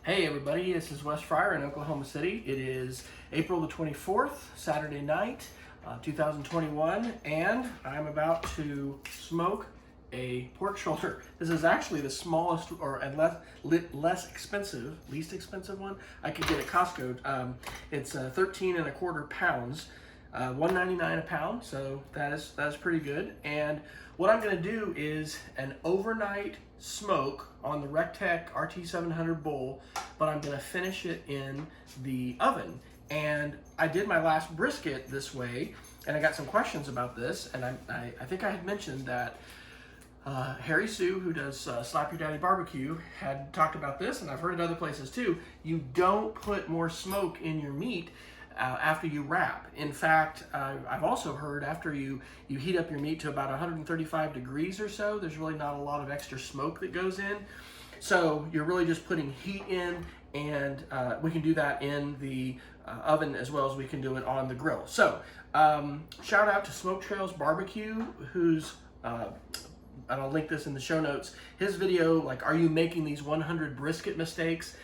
Hey everybody, this is Wes Fryer in Oklahoma City. It is April the 24th, Saturday night, 2021, and I'm about to smoke a pork shoulder. This is actually the smallest and least expensive one I could get at Costco. It's 13.25 pounds, $1.99 a pound, so that is pretty good. And what I'm going to do is an overnight smoke on the RecTeq RT-700 bowl, but I'm going to finish it in the oven. And I did my last brisket this way, and I got some questions about this, and I think I had mentioned that Harry Sue, who does Slap Your Daddy Barbecue, had talked about this, and I've heard it other places too. You don't put more smoke in your meat after you wrap. In fact, I've also heard after you heat up your meat to about 135 degrees or so, there's really not a lot of extra smoke that goes in. So you're really just putting heat in, and we can do that in the oven as well as we can do it on the grill. So shout out to Trails BBQ, who's and I'll link this in the show notes. His video, like, are you making these 100 brisket mistakes?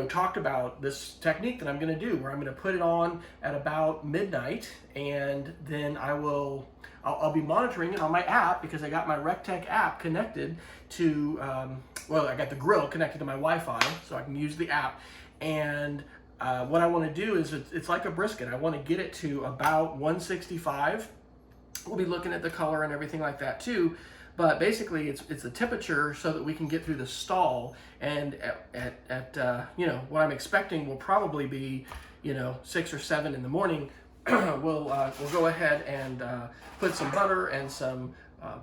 Talked about this technique that I'm going to do, where I'm going to put it on at about midnight, and then I'll be monitoring it on my app, because I got my RecTeq app connected to, I got the grill connected to my Wi-Fi, so I can use the app. And what I want to do is, it's like a brisket. I want to get it to about 165. We'll be looking at the color and everything like that too. But basically, it's the temperature so that we can get through the stall. And at what I'm expecting will probably be 6 or 7 in the morning. we'll go ahead and put some butter and some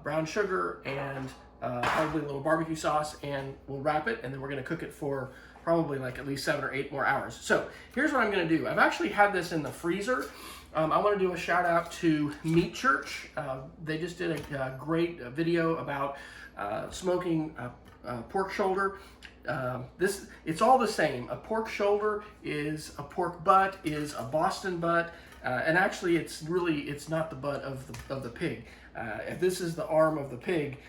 brown sugar and probably a little barbecue sauce, and we'll wrap it, and then we're going to cook it for probably like at least 7 or 8 more hours. So here's what I'm going to do. I've actually had this in the freezer. I want to do a shout out to Meat Church. They just did a great video about smoking pork shoulder. It's all the same. A pork shoulder is a pork butt, is a Boston butt, and actually it's not the butt of the pig. If this is the arm of the pig,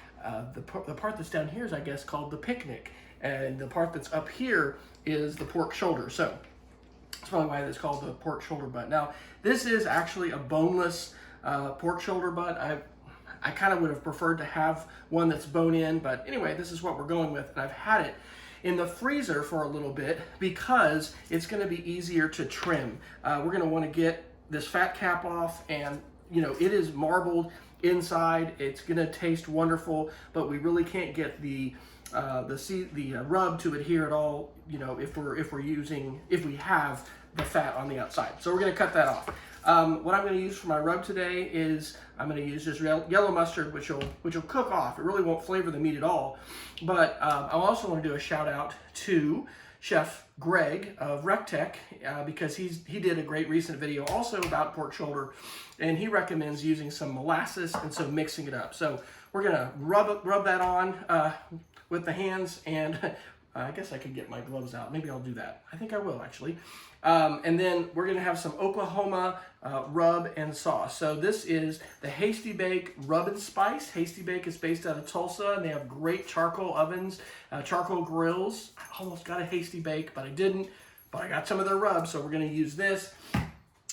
the part that's down here is, I guess, called the picnic, and the part that's up here is the pork shoulder. So that's probably why it's called the pork shoulder butt. Now, this is actually a boneless pork shoulder butt. I kind of would have preferred to have one that's bone in, but anyway, this is what we're going with. And I've had it in the freezer for a little bit because it's going to be easier to trim. We're going to want to get this fat cap off, and it is marbled inside. It's going to taste wonderful, but we really can't get the rub to adhere at all, if we have the fat on the outside. So we're going to cut that off. What I'm going to use for my rub today is I'm going to use just yellow mustard, which will cook off. It really won't flavor the meat at all. But I also want to do a shout out to Chef Greg of RecTeq, because he did a great recent video also about pork shoulder, and he recommends using some molasses and so mixing it up. So we're going to rub that on with the hands, and I guess I could get my gloves out. Maybe I'll do that. I think I will, actually. And then we're going to have some Oklahoma rub and sauce. So this is the Hasty Bake Rub and Spice. Hasty Bake is based out of Tulsa, and they have great charcoal ovens, charcoal grills. I almost got a Hasty Bake, but I didn't. But I got some of their rub, so we're going to use this.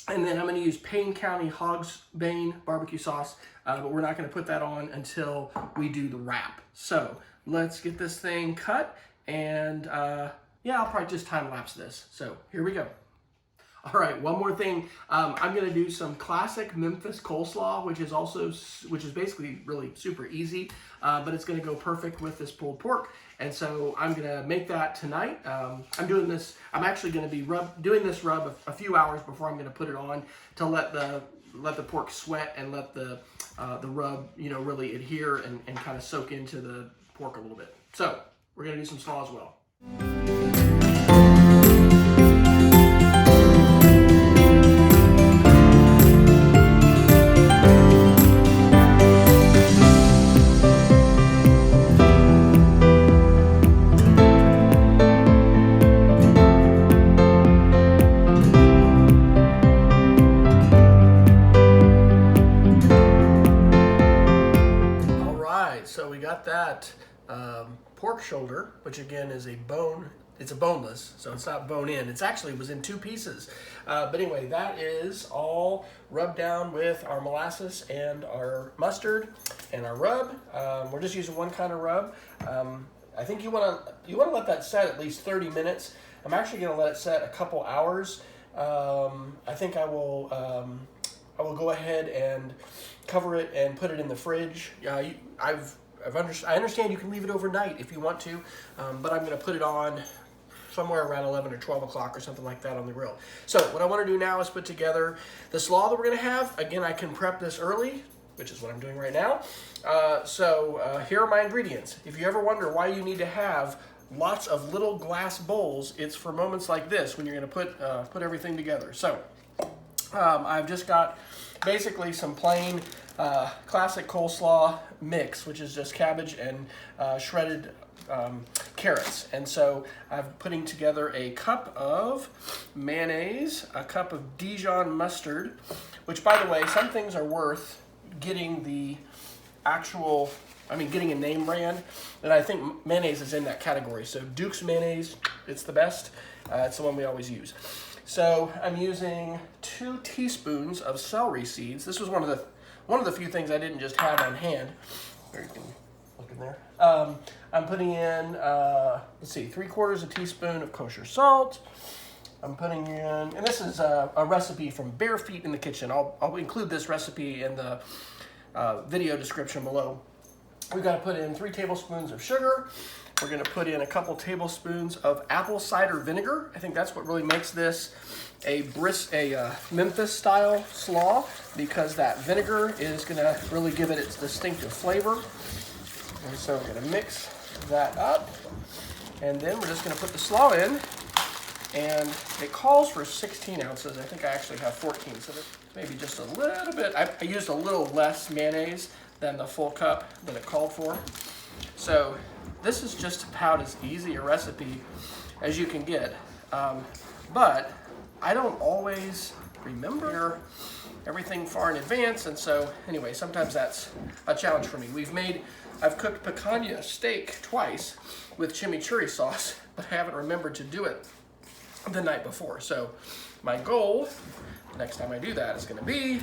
And then I'm going to use Payne County Hogs Bane barbecue sauce, but we're not going to put that on until we do the wrap. So let's get this thing cut, and I'll probably just time-lapse this. So here we go. All right, one more thing. I'm going to do some classic Memphis coleslaw, which is basically really super easy, but it's going to go perfect with this pulled pork. And so I'm going to make that tonight. I'm actually going to be doing this rub a few hours before I'm going to put it on, to let the pork sweat and let the rub really adhere and kind of soak into the pork a little bit. So we're going to do some slaw as well. pork shoulder, which again is a bone. It's a boneless, so it's not bone in. It's actually was in 2 pieces. But anyway, that is all rubbed down with our molasses and our mustard and our rub. We're just using one kind of rub. I think you want to let that set at least 30 minutes. I'm actually going to let it set a couple hours. I think I will go ahead and cover it and put it in the fridge. I understand you can leave it overnight if you want to, but I'm going to put it on somewhere around 11 or 12 o'clock or something like that on the grill. So what I want to do now is put together the slaw that we're going to have. Again, I can prep this early, which is what I'm doing right now. So here are my ingredients. If you ever wonder why you need to have lots of little glass bowls, it's for moments like this when you're going to put everything together. So I've just got basically some plain classic coleslaw mix, which is just cabbage and shredded carrots. And so I'm putting together a cup of mayonnaise, a cup of Dijon mustard, which, by the way, some things are worth getting the actual, getting a name brand, and I think mayonnaise is in that category. So Duke's mayonnaise, it's the best. It's the one we always use. So I'm using 2 teaspoons of celery seeds. This was one of the few things I didn't just have on hand. There, you can look in there. I'm putting in, 3/4 teaspoon of kosher salt. I'm putting in, and this is a recipe from Barefoot in the Kitchen. I'll include this recipe in the video description below. We've got to put in 3 tablespoons of sugar. We're going to put in a couple tablespoons of apple cider vinegar. I think that's what really makes this a Memphis style slaw, because that vinegar is going to really give it its distinctive flavor. And so we're going to mix that up, and then we're just going to put the slaw in, and it calls for 16 ounces. I think I actually have 14, so maybe just a little bit. I used a little less mayonnaise than the full cup that it called for. So this is just about as easy a recipe as you can get. But I don't always remember everything far in advance, and so anyway, sometimes that's a challenge for me. I've cooked picanha steak twice with chimichurri sauce, but I haven't remembered to do it the night before. So my goal next time I do that is going to be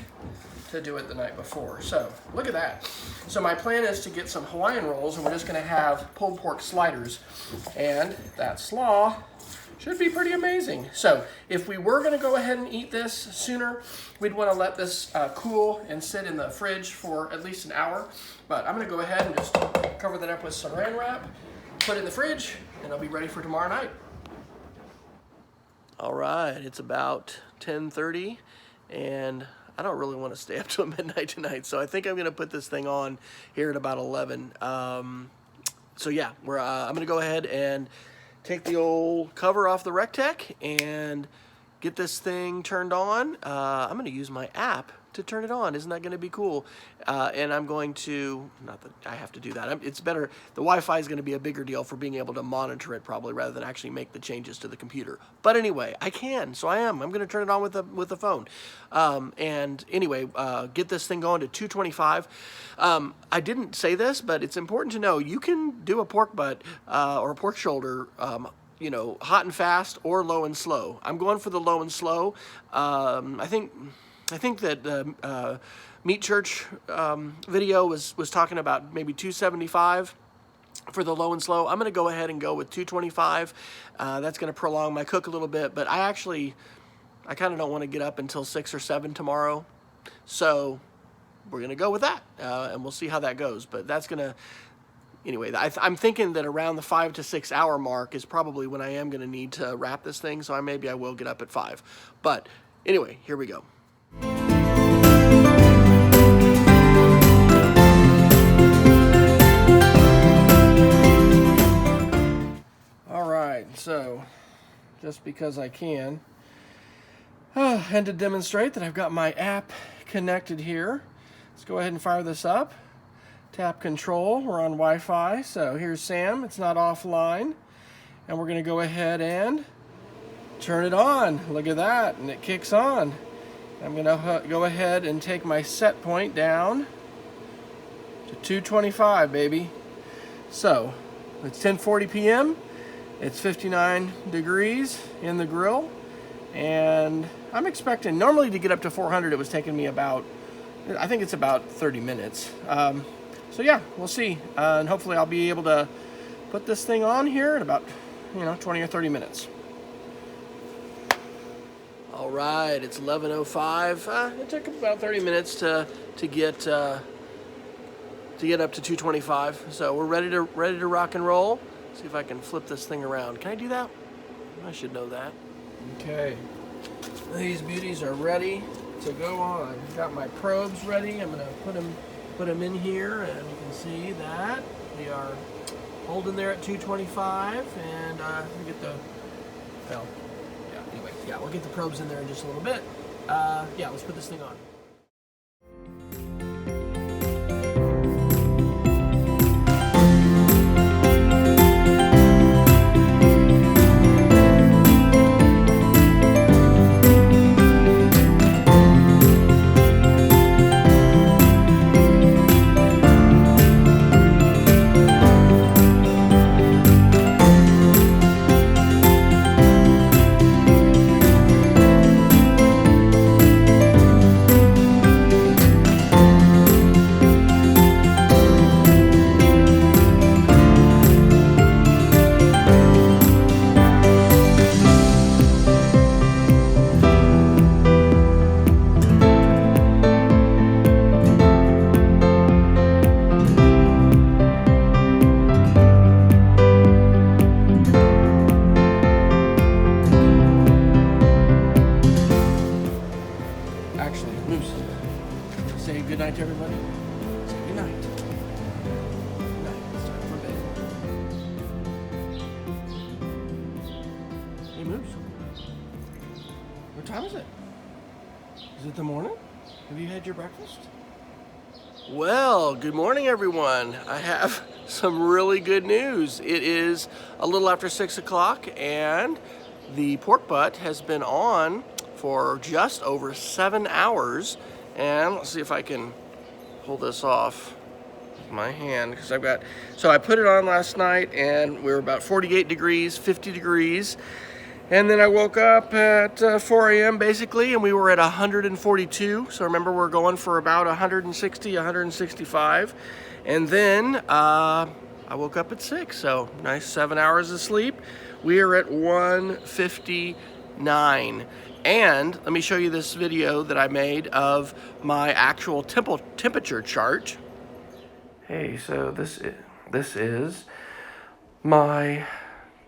to do it the night before. So look at that. So my plan is to get some Hawaiian rolls, and we're just going to have pulled pork sliders, and that slaw should be pretty amazing. So if we were going to go ahead and eat this sooner, we'd want to let this cool and sit in the fridge for at least an hour. But I'm going to go ahead and just cover that up with saran wrap, put it in the fridge, and it'll be ready for tomorrow night. All right, it's about 10:30, and I don't really want to stay up till midnight tonight, so I think I'm going to put this thing on here at about 11. So yeah, I'm going to go ahead and take the old cover off the RecTeq and get this thing turned on. I'm going to use my app to turn it on. Isn't that going to be cool? And I'm going to, not that I have to do that. It's better, the Wi-Fi is going to be a bigger deal for being able to monitor it probably rather than actually make the changes to the computer. But anyway, I can, so I'm going to turn it on with the phone. And anyway, get this thing going to 225. I didn't say this, but it's important to know you can do a pork butt or a pork shoulder hot and fast or low and slow. I'm going for the low and slow. I think that the Meat Church video was talking about maybe 275 for the low and slow. I'm going to go ahead and go with 225. That's going to prolong my cook a little bit, but I kind of don't want to get up until 6 or 7 tomorrow. So we're going to go with that, and we'll see how that goes. But that's going to, anyway, I'm thinking that around the 5 to 6 hour mark is probably when I am going to need to wrap this thing. So maybe I will get up at 5. But anyway, here we go. All right, so just because I can, and to demonstrate that I've got my app connected here, let's go ahead and fire this up. Tap control, we're on Wi-Fi, so here's Sam, it's not offline, and we're going to go ahead and turn it on. Look at that, and it kicks on. I'm going to go ahead and take my set point down to 225, baby. So It's 10:40 p.m. It's 59 degrees in the grill, and I'm expecting normally to get up to 400. It was taking me about, I think it's about 30 minutes. So yeah, we'll see, and hopefully I'll be able to put this thing on here in about 20 or 30 minutes. All right, it's 11:05. It took about 30 minutes to get up to 225. So we're ready to rock and roll. See if I can flip this thing around. Can I do that? I should know that. Okay, these beauties are ready to go on. I've got my probes ready. I'm gonna put them in here, and you can see that we are holding there at 225. And we get the we'll get the probes in there in just a little bit. Let's put this thing on. Say good night to everybody. Say good night. Good night. It's time for bed. Hey, Moose. What time is it? Is it the morning? Have you had your breakfast? Well, good morning, everyone. I have some really good news. It is a little after 6 o'clock, and the pork butt has been on for just over 7 hours. And let's see if I can pull this off with my hand, because so I put it on last night and we were about 48 degrees, 50 degrees. And then I woke up at 4 a.m. basically, and we were at 142. So remember, we're going for about 160, 165. And then I woke up at 6, so nice 7 hours of sleep. We are at 159. And let me show you this video that I made of my actual temperature chart. Hey, so this is my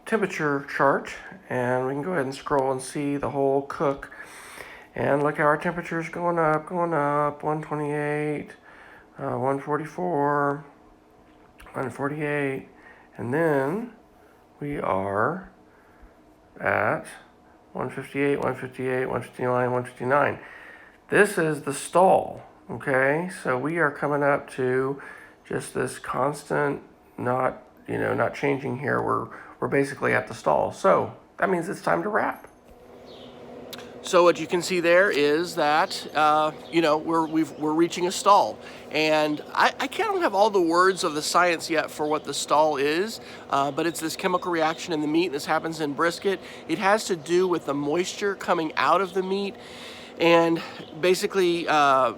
temperature chart, and we can go ahead and scroll and see the whole cook. And look how our temperature is going up, 128, 144, 148, and then we are at 158, 158, 159, 159. This is the stall, okay? So we are coming up to just this constant, not changing here. We're basically at the stall. So that means it's time to wrap. So what you can see there is that, we're reaching a stall. And I don't have all the words of the science yet for what the stall is, but it's this chemical reaction in the meat. This happens in brisket. It has to do with the moisture coming out of the meat. And basically, it's like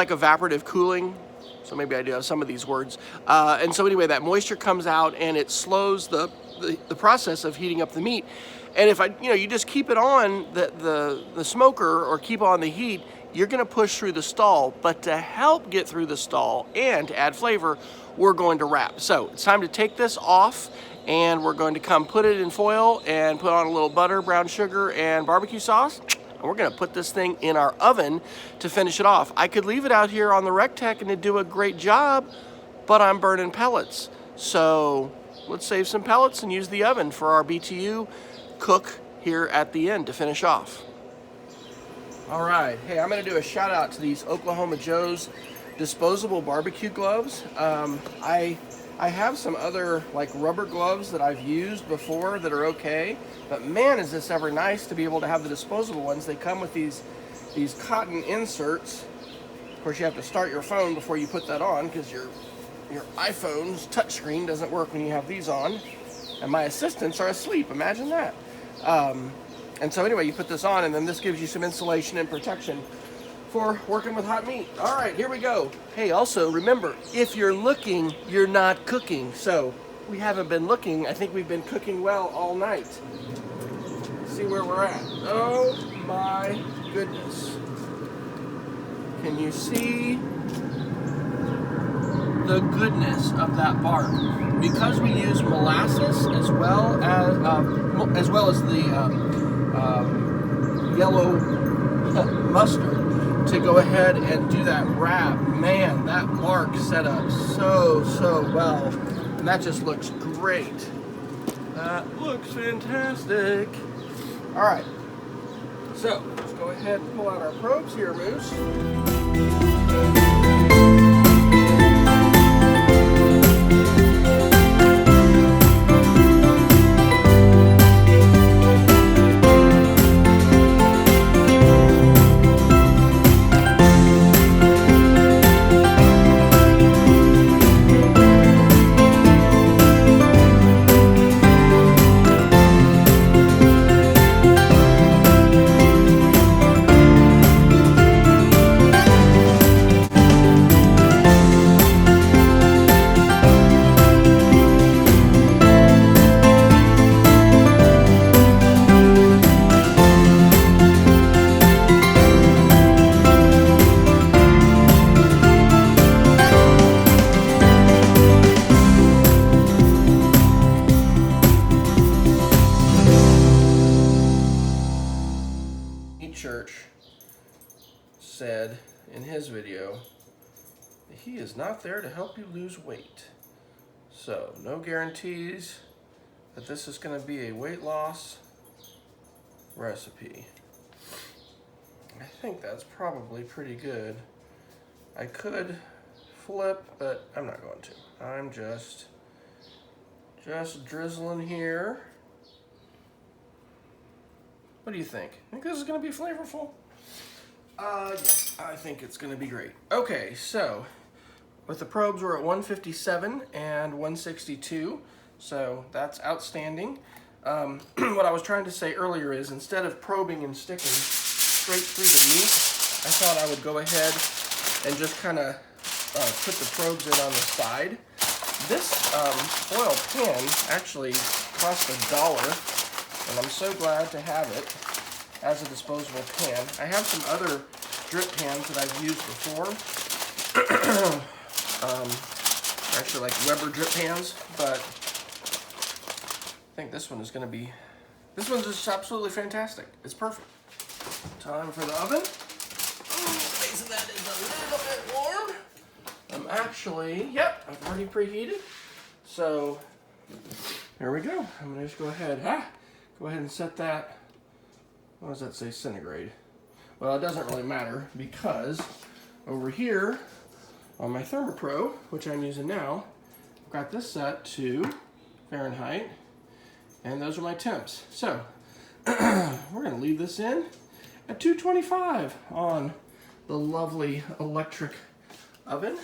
evaporative cooling. So maybe I do have some of these words. And so anyway, that moisture comes out and it slows the process of heating up the meat. And if you just keep it on the smoker or keep on the heat, you're gonna push through the stall. But to help get through the stall and to add flavor, we're going to wrap. So it's time to take this off, and we're going to come put it in foil and put on a little butter, brown sugar, and barbecue sauce. And we're gonna put this thing in our oven to finish it off. I could leave it out here on the RecTeq and it'd do a great job, but I'm burning pellets. So let's save some pellets and use the oven for our BTU cook here at the end to finish off. All right, hey, I'm gonna do a shout out to these Oklahoma Joe's disposable barbecue gloves. I have some other like rubber gloves that I've used before that are okay, but man, is this ever nice to be able to have the disposable ones. They come with these cotton inserts. Of course, you have to start your phone before you put that on because your your iPhone's touchscreen doesn't work when you have these on, and my assistants are asleep. Imagine that. And so anyway, you put this on, and then this gives you some insulation and protection for working with hot meat. All right, here we go. Hey, also remember, if you're looking, you're not cooking. So we haven't been looking. I think we've been cooking well all night. Let's see where we're at. Oh my goodness. Can you see the goodness of that bark? Because we use molasses as well as the yellow mustard to go ahead and do that wrap. Man, that bark set up so well, and that just looks great. That looks fantastic. All right, so let's go ahead and pull out our probes here, Moose. Church said in his video that he is not there to help you lose weight. So no guarantees that this is going to be a weight loss recipe. I think that's probably pretty good. I could flip, but I'm not going to. I'm just drizzling here. What do you think? Think this is going to be flavorful? Yeah, I think it's going to be great. Okay, so with the probes, we're at 157 and 162, so that's outstanding. What I was trying to say earlier is instead of probing and sticking straight through the meat, I thought I would go ahead and just kind of put the probes in on the side. This foil pan actually cost $1. And I'm so glad to have it as a disposable pan. I have some other drip pans that I've used before. Actually like Weber drip pans, but I think this one is going to be, this one's just absolutely fantastic. It's perfect. Time for the oven. Base of that is a little bit warm. I'm actually, yep, I've already preheated. So there we go. I'm going to just go ahead. Go ahead and set that, what does that say, centigrade? Well, it doesn't really matter because over here on my ThermoPro, which I'm using now, I've got this set to Fahrenheit, and those are my temps. So we're going to leave this in at 225 on the lovely electric oven,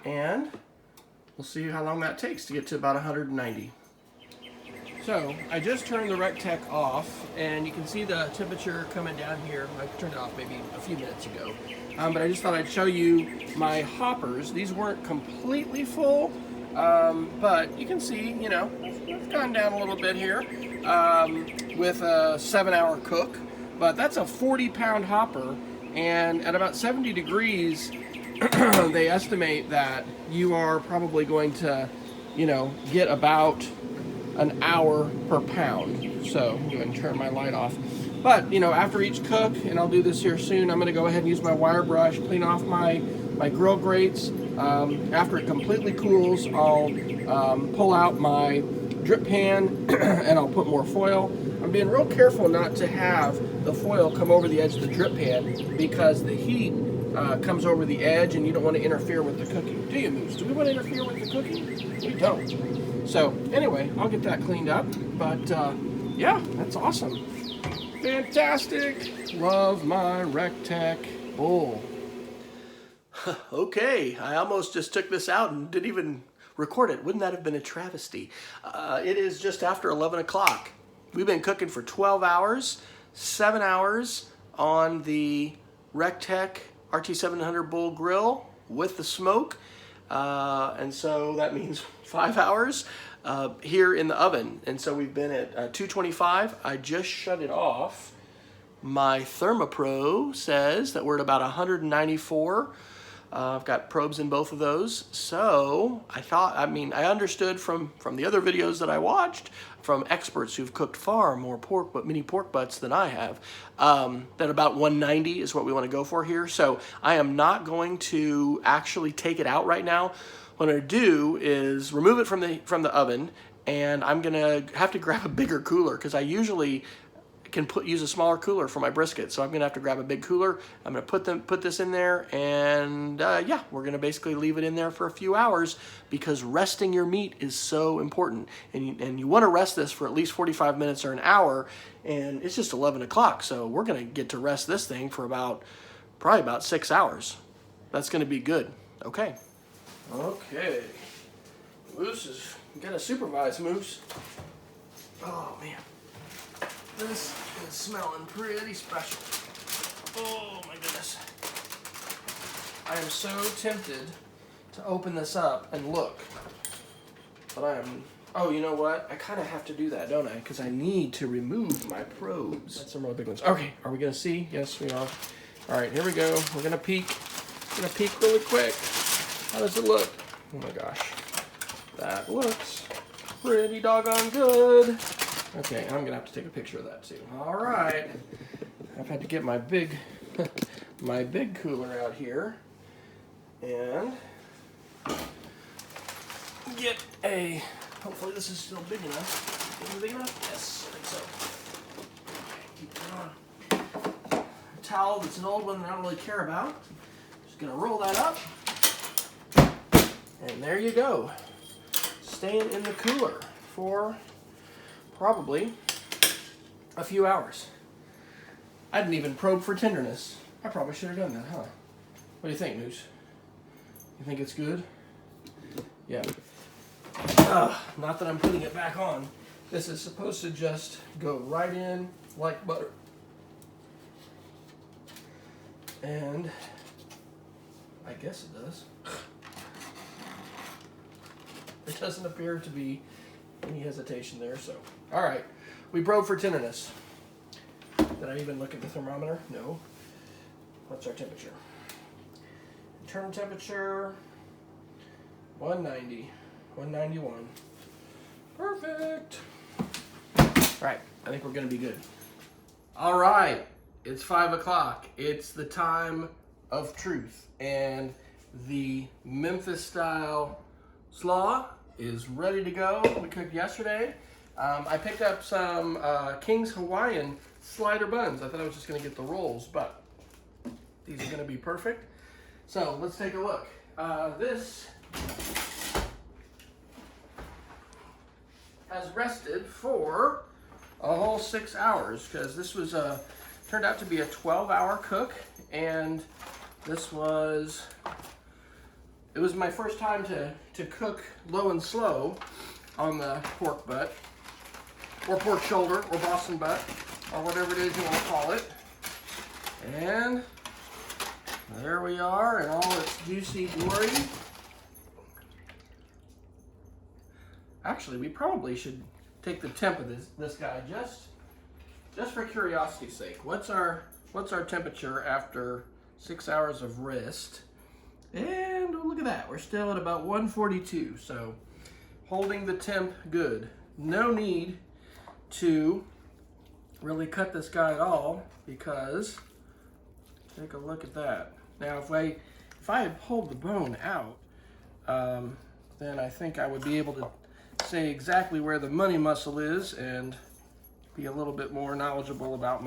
and we'll see how long that takes to get to about 190. So I just turned the RecTeq off, and you can see the temperature coming down here. I turned it off maybe a few minutes ago, but I just thought I'd show you my hoppers. These weren't completely full, but you can see, you know, it's gone down a little bit here with a 7-hour cook, but that's a 40-pound hopper, and at about 70 degrees, they estimate that you are probably going to, you know, get about an hour per pound. So I'm going to turn my light off. But, you know, after each cook, and I'll do this here soon, I'm going to go ahead and use my wire brush, clean off my grill grates. After it completely cools, I'll pull out my drip pan and I'll put more foil. I'm being real careful not to have the foil come over the edge of the drip pan because the heat comes over the edge and you don't want to interfere with the cooking. Do you, Moose? Do we want to interfere with the cooking? We don't. So anyway, I'll get that cleaned up, but yeah, that's awesome. Fantastic. Love my RecTeq bowl. Okay, I almost just took this out and didn't even record it. Wouldn't that have been a travesty? It is just after 11 o'clock. We've been cooking for 12 hours, 7 hours on the RecTeq RT-700 bull grill with the smoke. And so that means 5 hours here in the oven. And so we've been at 225. I just shut it off. My ThermoPro says that we're at about 194. I've got probes in both of those. So I understood from the other videos that I watched from experts who've cooked far more mini pork butts than I have, that about 190 is what we want to go for here. So I am not going to actually take it out right now. What I'm going to do is remove it from the oven, and I'm going to have to grab a bigger cooler because I usually can use a smaller cooler for my brisket. So I'm gonna have to grab a big cooler. I'm gonna put this in there, and yeah, we're gonna basically leave it in there for a few hours because resting your meat is so important. And you wanna rest this for at least 45 minutes or an hour, and it's just 11 o'clock. So we're gonna get to rest this thing for probably about 6 hours. That's gonna be good. Okay. Okay. Moose is gonna supervise Moose. Oh man. This is smelling pretty special. Oh my goodness. I am so tempted to open this up and look. But oh, you know what? I kind of have to do that, don't I? Because I need to remove my probes. That's some really big ones. Okay, are we going to see? Yes, we are. All right, here we go. We're going to peek. We're going to peek really quick. How does it look? Oh my gosh. That looks pretty doggone good. Okay, I'm gonna have to take a picture of that too. All right, I've had to get my big, my big cooler out here, and get a. Hopefully this is still big enough. Is it big enough? Yes, I think so. Okay, keep it on. A towel that's an old one that I don't really care about. Just gonna roll that up, and there you go. Staying in the cooler for probably a few hours. I didn't even probe for tenderness. I probably should have done that, huh? What do you think, Moose? You think it's good? Yeah. Not that I'm putting it back on. This is supposed to just go right in like butter. And I guess it does. There doesn't appear to be any hesitation there, so. All right, we probe for tenderness. Did I even look at the thermometer? No. What's our temperature? Internal temperature, 190, 191. Perfect. All right, I think we're gonna be good. All right, it's 5 o'clock. It's the time of truth, and the Memphis style slaw is ready to go. We cooked yesterday. I picked up some King's Hawaiian slider buns. I thought I was just gonna get the rolls, but these are gonna be perfect. So let's take a look. This has rested for a whole 6 hours because this was turned out to be a 12-hour cook, and it was my first time to cook low and slow on the pork butt, or pork shoulder, or Boston butt, or whatever it is you want to call it. And there we are in all its juicy glory. Actually, we probably should take the temp of this guy just for curiosity's sake. What's our temperature after 6 hours of rest? And oh, look at that, we're still at about 142, so holding the temp good. No need to really cut this guy at all because, take a look at that. Now if I had pulled the bone out, then I think I would be able to say exactly where the money muscle is and be a little bit more knowledgeable about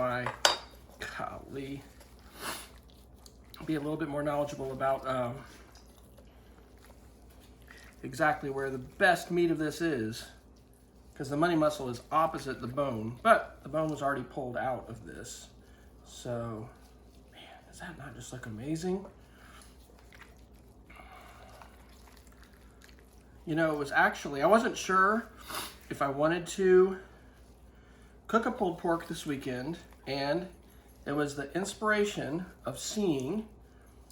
exactly where the best meat of this is, because the money muscle is opposite the bone, but the bone was already pulled out of this. So, man, does that not just look amazing? You know, it was actually, I wasn't sure if I wanted to cook a pulled pork this weekend, and it was the inspiration of seeing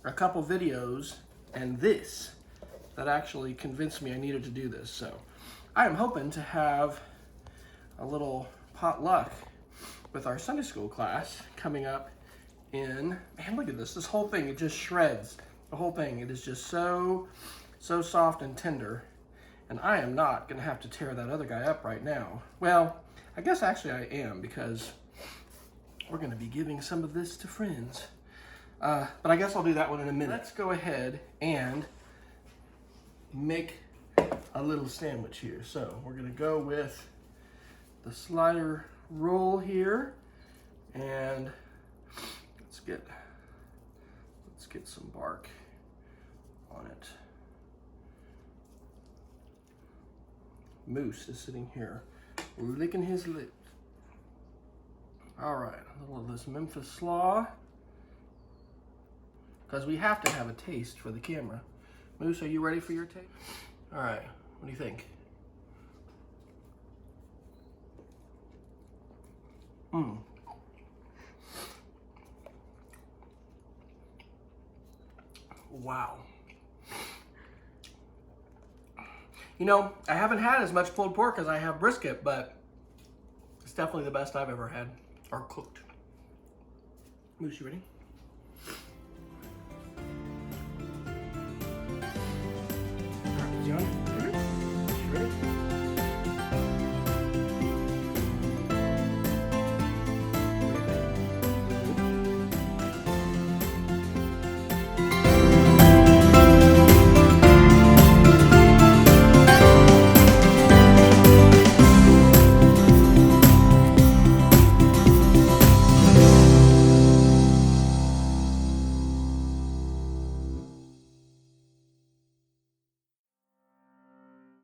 a couple videos and this that actually convinced me I needed to do this. So I am hoping to have a little potluck with our Sunday school class coming up in, man, look at this. This whole thing, it just shreds. The whole thing, it is just so soft and tender. And I am not gonna have to tear that other guy up right now. Well, I guess actually I am, because we're gonna be giving some of this to friends. But I guess I'll do that one in a minute. Let's go ahead and make a little sandwich here. So we're gonna go with the slider roll here, and let's get some bark on it. Moose is sitting here licking his lips. All right, a little of this Memphis Slaw, because we have to have a taste for the camera. Moose, are you ready for your taste? All right, what do you think? Wow. You know, I haven't had as much pulled pork as I have brisket, but it's definitely the best I've ever had, or cooked. Moose, you ready?